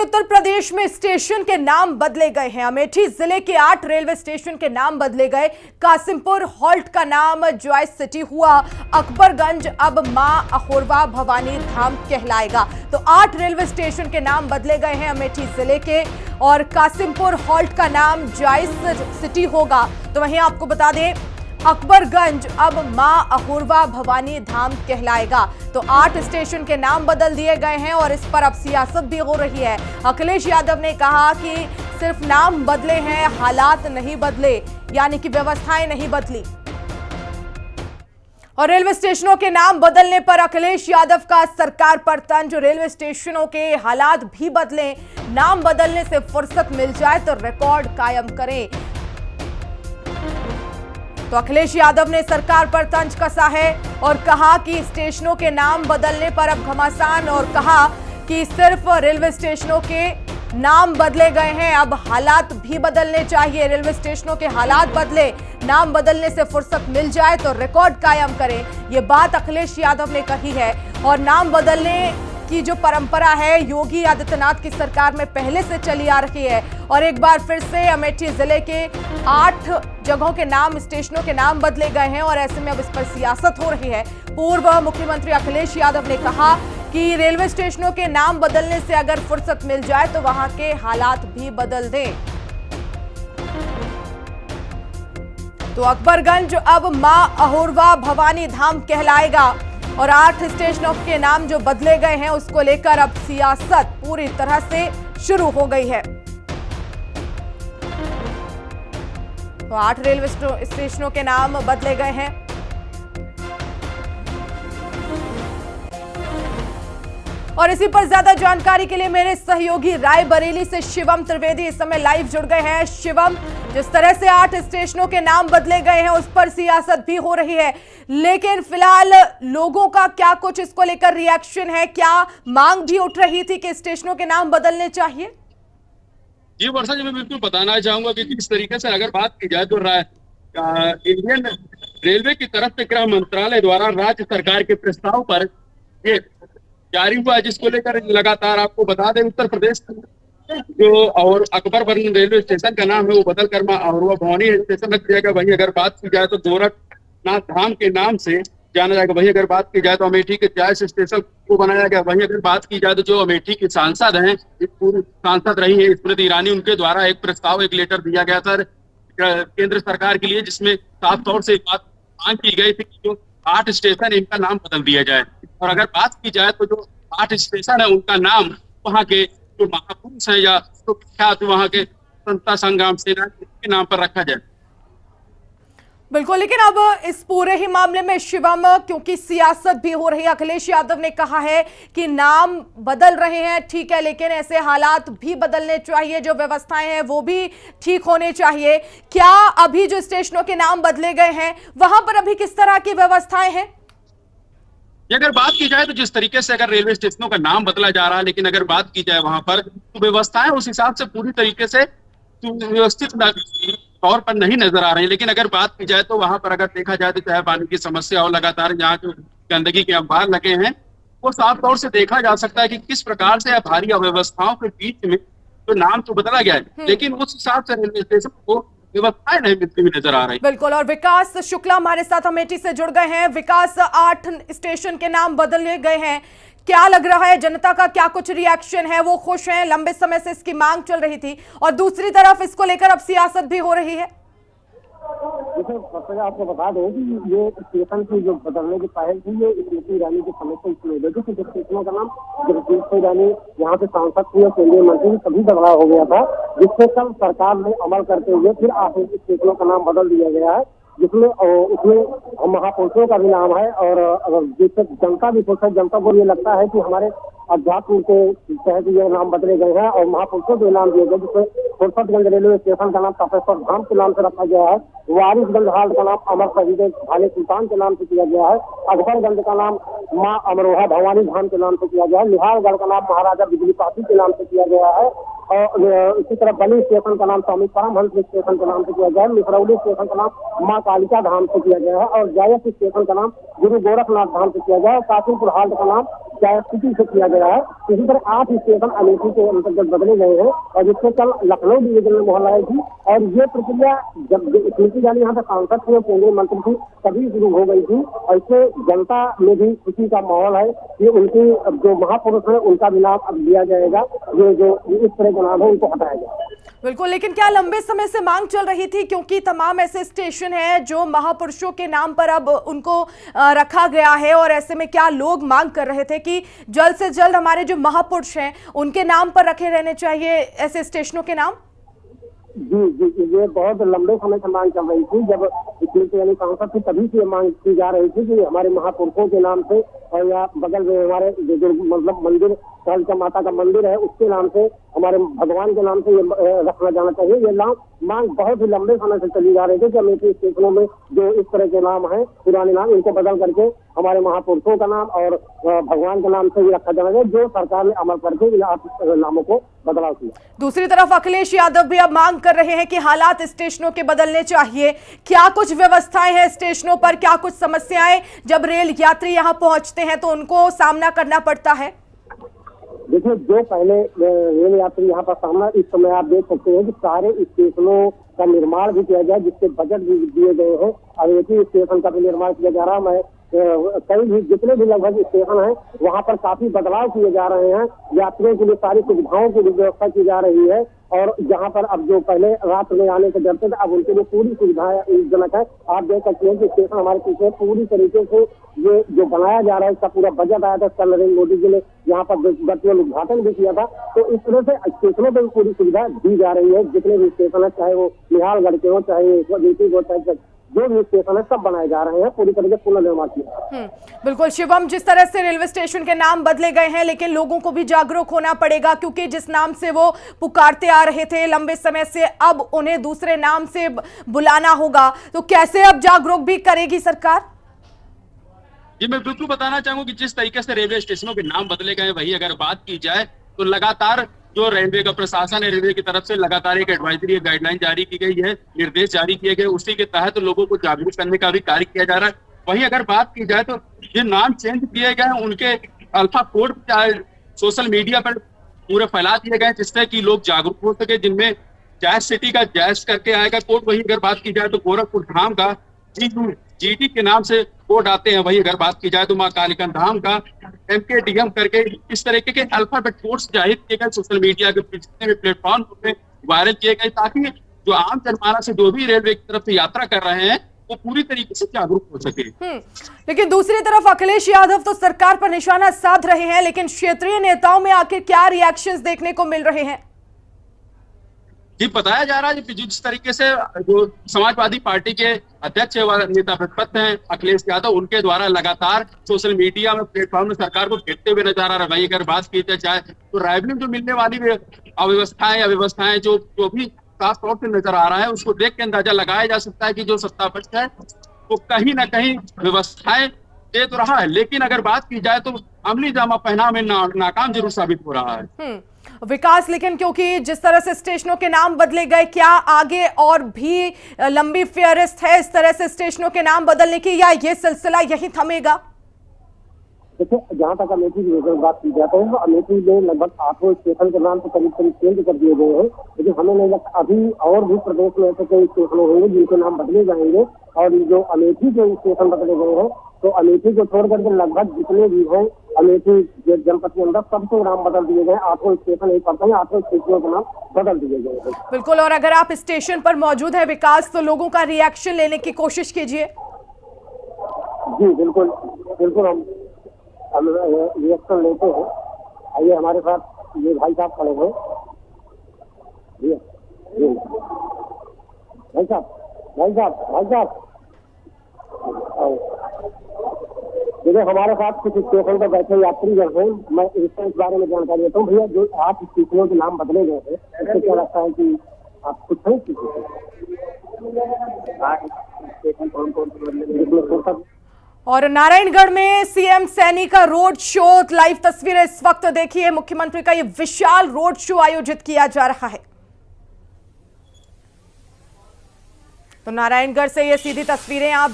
उत्तर प्रदेश में स्टेशन के नाम बदले गए हैं। अमेठी जिले के 8 रेलवे स्टेशन के नाम बदले गए। कासिमपुर हॉल्ट का नाम जॉयस सिटी हुआ। अकबरगंज अब मां अहोरवा भवानी धाम कहलाएगा। तो 8 रेलवे स्टेशन के नाम बदले गए हैं अमेठी जिले के, और कासिमपुर हॉल्ट का नाम जॉयस सिटी होगा। तो वहीं आपको बता दें, अकबरगंज अब मां अहोरवा भवानी धाम कहलाएगा। तो 8 स्टेशन के नाम बदल दिए गए हैं और इस पर अब सियासत भी हो रही है। अखिलेश यादव ने कहा कि सिर्फ नाम बदले हैं, हालात नहीं बदले, यानी कि व्यवस्थाएं नहीं बदली। और रेलवे स्टेशनों के नाम बदलने पर अखिलेश यादव का सरकार पर तंज। रेलवे स्टेशनों के हालात भी बदलें, नाम बदलने से फुर्सत मिल जाए तो रिकॉर्ड कायम करें। तो अखिलेश यादव ने सरकार पर तंज कसा है और कहा कि स्टेशनों के नाम बदलने पर अब घमासान, और कहा कि सिर्फ रेलवे स्टेशनों के नाम बदले गए हैं, अब हालात भी बदलने चाहिए। रेलवे स्टेशनों के हालात बदले, नाम बदलने से फुर्सत मिल जाए तो रिकॉर्ड कायम करें। ये बात अखिलेश यादव ने कही है। और नाम बदलने की जो परंपरा है योगी आदित्यनाथ की सरकार में पहले से चली आ रही है, और एक बार फिर से अमेठी जिले के 8 जगहों के नाम, स्टेशनों के नाम बदले गए हैं, और ऐसे में अब इस पर सियासत हो रही है। पूर्व मुख्यमंत्री अखिलेश यादव ने कहा कि रेलवे स्टेशनों के नाम बदलने से अगर फुर्सत मिल जाए तो वहां के हालात भी बदल दें। तो अकबरगंज अब मां अहोरवा भवानी धाम कहलाएगा, और 8 स्टेशनों के नाम जो बदले गए हैं उसको लेकर अब सियासत पूरी तरह से शुरू हो गई है। तो 8 रेलवे स्टेशनों के नाम बदले गए हैं। और इसी पर ज्यादा जानकारी के लिए मेरे सहयोगी रायबरेली से शिवम त्रिवेदी इस समय लाइव जुड़ गए हैं। शिवम, जिस तरह से 8 स्टेशनों के नाम बदले गए हैं उस पर सियासत भी हो रही है, लेकिन फिलहाल लोगों का क्या कुछ इसको लेकर रिएक्शन है? क्या मांग भी उठ रही थी कि स्टेशनों के नाम बदलने चाहिए? जी वर्षा जी, मैं बिल्कुल बताना चाहूंगा कि किस तरीके से अगर बात की जाए तो इंडियन रेलवे की तरफ से गृह मंत्रालय द्वारा राज्य सरकार के प्रस्ताव पर ये जारी हुआ है, जिसको लेकर लगातार आपको बता दें उत्तर प्रदेश जो और अकबरगंज रेलवे स्टेशन का नाम है वो बदल कर मां अहोरवा भवानी स्टेशन रख दिया गया। वहीं अगर बात की जाए तो गोरखनाथ धाम के नाम से जाना जाएगा। वहीं अगर बात की जाए तो अमेठी के जॉयस स्टेशन को बनाया गया। वहीं अगर बात की जाए तो जो अमेठी की सांसद हैं, पूर्व सांसद रही है स्मृति ईरानी, उनके द्वारा एक प्रस्ताव, एक लेटर दिया गया था केंद्र सरकार के लिए, जिसमें साफ तौर से बात मांग की गई थी कि जो 8 स्टेशन इनका नाम बदल दिया जाए। और अगर बात की जाए तो जो 8 स्टेशन है उनका नाम वहाँ के जो महापुरुष है या तो विख्यात वहाँ के स्वतंत्रता संग्राम सेनानी के नाम पर रखा जाए। बिल्कुल, लेकिन अब इस पूरे ही मामले में शिवम, क्योंकि सियासत भी हो रही है, अखिलेश यादव ने कहा है कि नाम बदल रहे हैं, ठीक है, लेकिन ऐसे हालात भी बदलने चाहिए, जो व्यवस्थाएं हैं वो भी ठीक होने चाहिए। क्या अभी जो स्टेशनों के नाम बदले गए हैं वहां पर अभी किस तरह की व्यवस्थाएं हैं? अगर बात की जाए तो जिस तरीके से अगर रेलवे स्टेशनों का नाम बदला जा रहा है, लेकिन अगर बात की जाए वहां पर तो व्यवस्थाएं उस हिसाब से पूरी तरीके से व्यवस्थित तौर पर नहीं नजर आ रही है। लेकिन अगर बात की जाए तो वहां पर अगर देखा जाए तो चाहे पानी की समस्या हो, लगातार यहाँ जो गंदगी के अंबार लगे हैं, वो साफ तौर से देखा जा सकता है कि किस प्रकार से भारी अव्यवस्थाओं के बीच में जो नाम तो बदला गया है, लेकिन उस हिसाब से रेलवे स्टेशन को व्यवस्थाएं नहीं मिलती हुई नजर आ रही। बिल्कुल, और विकास शुक्ला हमारे साथ अमेठी से जुड़ गए हैं। विकास, 8 स्टेशन के नाम बदले गए हैं, क्या लग रहा है, जनता का क्या कुछ रिएक्शन है? वो खुश हैं? लंबे समय से इसकी मांग चल रही थी, और दूसरी तरफ इसको लेकर अब सियासत भी हो रही है। देखिए, आपको बता दें कि ये स्टेशन की जो बदलने की पहल थी ये स्मृति ईरानी की समय से शुरू हुई थी। स्टेशनों का नाम स्मृति ईरानी यहाँ से सांसद थी और केंद्रीय मंत्री, सभी बदलाव हो गया था, जिससे कल सरकार ने अमल करते हुए फिर 8 स्टेशनों का नाम बदल दिया गया है, जिसमें उसमें महापुरुषों का भी नाम है। और जिससे जनता भी खुश है, जनता को ये लगता है कि हमारे अध्यात्म के तहत ये नाम बदले गए हैं और महापुरुषों को नाम दिए गए, जिसमें फुर्सतगंज रेलवे स्टेशन का नाम तपेश्वर धाम के नाम से रखा गया है, वारिसगंज हाल्ट का नाम अमर शहीद भाले सुल्तान के नाम से किया गया है, अकबरगंज का नाम मां अमरोहा भवानी धाम के नाम से किया गया है, निहालगढ़ का नाम महाराजा बिजली पासी के नाम से किया गया है, और इसी तरह बली स्टेशन का नाम स्वामी परमहंस स्टेशन के नाम से किया गया है, मिसरौली स्टेशन का नाम मां कालिका धाम से किया गया है, और जॉयस स्टेशन का नाम गुरु गोरखनाथ धाम से किया गया है, कासिमपुर हाल्ट का नाम क्या स्थिति से किया गया है। इसी तरह 8 स्टेशन अमेठी के अंतर्गत बदले गए हैं और जिससे कल लखनऊ डिवीजन में मोहर लाई थी और ये प्रक्रिया जब स्मृति ईरानी यहाँ पे सांसद थी और केंद्रीय मंत्री थी तभी शुरू हो गई थी और इससे जनता में भी खुशी का माहौल है कि उनकी जो महापुरुष है उनका भी नाम अब लिया जाएगा, ये जो इस तरह का नाम है उनको हटाया जाएगा। बिल्कुल, लेकिन क्या लंबे समय से मांग चल रही थी, क्योंकि तमाम ऐसे स्टेशन हैं जो महापुरुषों के नाम पर अब उनको रखा गया है और ऐसे में क्या लोग मांग कर रहे थे कि जल्द से जल्द हमारे जो महापुरुष हैं उनके नाम पर रखे रहने चाहिए ऐसे स्टेशनों के नाम। जी, ये बहुत लंबे समय से मांग चल रही थी। जब स्मृति ईरानी सांसद थी तभी से मांग की जा रही थी कि हमारे महापुरुषों के नाम से और या बगल में हमारे जो मतलब मंदिर कालिका माता का मंदिर है उसके नाम से, हमारे भगवान के नाम से ये रखना जाना चाहिए। ये नाम मांग बहुत ही लंबे समय से चली जा रही थी कि अमेठी स्टेशनों में जो इस तरह के नाम है पुराने नाम इनको बदल करके हमारे महापुरुषों का नाम और भगवान के नाम से ही रखा जाना चाहिए, जो सरकार ने अमल करके इन 8 नामों को बदलाव किया। दूसरी तरफ अखिलेश यादव भी अब मांग कर रहे हैं कि हालात स्टेशनों के बदलने चाहिए। क्या कुछ व्यवस्थाएं हैं स्टेशनों पर, क्या कुछ समस्याएं जब रेल यात्री यहाँ पहुंचते हैं तो उनको सामना करना पड़ता है? देखिए, जो पहले रेल यात्री यहाँ पर सामना, इस समय आप देख सकते हैं कि सारे स्टेशनों का निर्माण भी किया जाए जिसके बजट भी दिए गए हैं। अमेठी स्टेशन का भी निर्माण किया जा रहा है। मैं कई भी जितने भी लगभग स्टेशन हैं वहाँ पर काफी बदलाव किए जा रहे हैं। यात्रियों के लिए सारी सुविधाओं की भी व्यवस्था की जा रही है और जहाँ पर अब जो पहले रात में आने से डरते थे अब उनके लिए पूरी सुविधाएं जनक है। आप देख सकते हैं कि स्टेशन हमारे पीछे पूरी तरीके से ये जो बनाया जा रहा है इसका पूरा बजट आया था। कल नरेंद्र मोदी जी ने यहाँ पर वर्चुअल उद्घाटन भी किया था। तो इस तरह से स्टेशनों पर पूरी सुविधा दी जा रही है। जितने भी स्टेशन है, चाहे वो निहालगढ़ के हो, चाहे हो, चाहे जो भी स्टेशन है सब बनाए जा रहे हैं, पूरी तरह से पुनर्निर्माण किया। बिल्कुल शिवम, जिस तरह से रेलवे स्टेशन के नाम बदले गए हैं लेकिन लोगों को भी जागरूक होना पड़ेगा, क्योंकि जिस नाम से वो पुकारते आ रहे थे लंबे समय से अब उन्हें दूसरे नाम से बुलाना होगा। तो कैसे अब जागरूक भी करेगी सरकार? जी, मैं बिल्कुल बताना चाहूंगा कि जिस तरीके से रेलवे स्टेशनों के नाम बदले गए वही अगर बात की जाए तो लगातार जो रेलवे का प्रशासन है, रेलवे की तरफ से लगातार एक एडवाइजरी, एक गाइडलाइन जारी की गई है, निर्देश जारी किए गए, उसी के तहत लोगों को जागरूक करने का भी कार्य किया जा रहा है। वहीं अगर बात की जाए तो ये नाम चेंज किए गए हैं, उनके अल्फा कोड सोशल मीडिया पर पूरे फैला दिए गए जिससे कि लोग जागरूक हो सके, जिनमें जैस सिटी का जैस करके आएगा कोड। वहीं अगर बात की जाए तो गोरखपुर धाम का GT के नाम से कोड आते हैं। वहीं अगर बात की जाए तो माँ कालिका धाम का MKDM करके इस तरीके के अल्फाबेट कोड्स जाहिर किए गए, सोशल मीडिया के जितने भी प्लेटफॉर्म पे वायरल किए गए, ताकि जो आम जनमानस जो भी रेलवे की तरफ से यात्रा कर रहे हैं वो पूरी तरीके से जागरूक हो सके। लेकिन दूसरी तरफ अखिलेश यादव तो सरकार पर निशाना साध रहे हैं, लेकिन क्षेत्रीय नेताओं में आखिर क्या रिएक्शंस देखने को मिल रहे हैं? जी, बताया जा रहा है कि जिस तरीके से जो समाजवादी पार्टी के अध्यक्ष नेता प्रतिपक्ष हैं अखिलेश यादव, उनके द्वारा लगातार सोशल मीडिया में प्लेटफॉर्म में सरकार को घेरते हुए नजर आ रहा है। वहीं अगर बात की जाए तो रेवेन्यू जो मिलने वाली अव्यवस्थाएं जो भी साफ तौर से नजर आ रहा है, उसको देख के अंदाजा लगाया जा सकता है कि जो सत्ता पक्ष है वो कहीं ना कहीं व्यवस्थाएं दे तो रहा है, लेकिन अगर बात की जाए तो अमली जामा पहना में नाकाम जरूर साबित हो रहा है। विकास, लेकिन क्योंकि जिस तरह से स्टेशनों के नाम बदले गए, क्या आगे और भी लंबी फेहरिस्त है इस तरह से स्टेशनों के नाम बदलने की, या ये सिलसिला यही थमेगा? देखिए, जहाँ तक अमेठी की बात की जाती है तो अमेठी में लगभग 8 स्टेशन के नाम तो करीब चेंज कर दिए गए हैं, लेकिन हमें नहीं लगता अभी और भी प्रदेश में ऐसे कई स्टेशन होंगे जिनके नाम बदले जाएंगे। और जो अमेठी के स्टेशन बदले गए हैं तो अमेठी को छोड़ करके लगभग जितने भी हैं अमेठी जनपद के अंदर सबके नाम बदल दिए गए। 8 स्टेशन एक पड़ते हैं, 8 स्टेशनों के नाम बदल दिए गए हैं। बिल्कुल, और अगर आप स्टेशन पर मौजूद है विकास तो लोगों का रिएक्शन लेने की कोशिश कीजिए। जी बिल्कुल, हम रिएक्शन लेते हैं। आइए, हमारे साथ ये भाई साहब खड़े हैं। भाई साहब देखो, हमारे साथ कुछ स्टेशन पर बैठे यात्री जन हैं। मैं इस बारे में जानकारी देता हूँ। भैया, जो 8 स्टेशनों के नाम बदले गए हैं, इससे क्या लगता है कि आप कुछ हैं स्टेशन? और नारायणगढ़ में सीएम सैनी का रोड शो, लाइव तस्वीरें इस वक्त देखिए। मुख्यमंत्री का ये विशाल रोड शो आयोजित किया जा रहा है। तो नारायणगढ़ से ये सीधी तस्वीरें आप